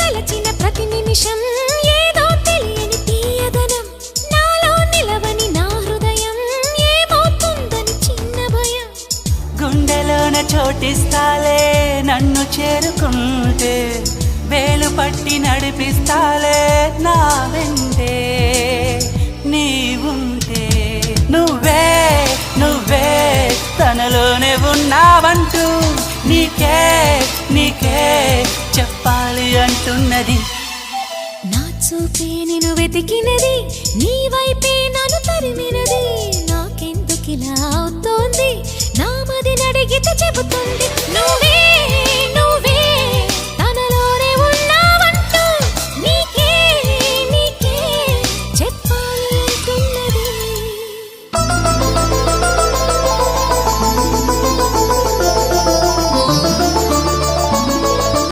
తలచిన ప్రతి నిమిషం ఏదో తెలియని తీయదనం నాలో నిలవని నా హృదయం ఏమవుతుందని చిన్న భయం గుండెలోన చోటిస్తాలే నన్ను చేరుకుంటే వేలు పట్టి నడిపిస్తాలే నా వెంటే నీవుంటే నువ్వే నువ్వే తనలోనే ఉన్నావంటూ నీకే నీకే చెప్పాలి అంటున్నది నా చూపే నిన్ను వెతికినది నీ వైపే నన్ను తరిమినది నాకెందుకిలా అవుతోంది నా మది నడిగితే చెబుతుంది నువ్వే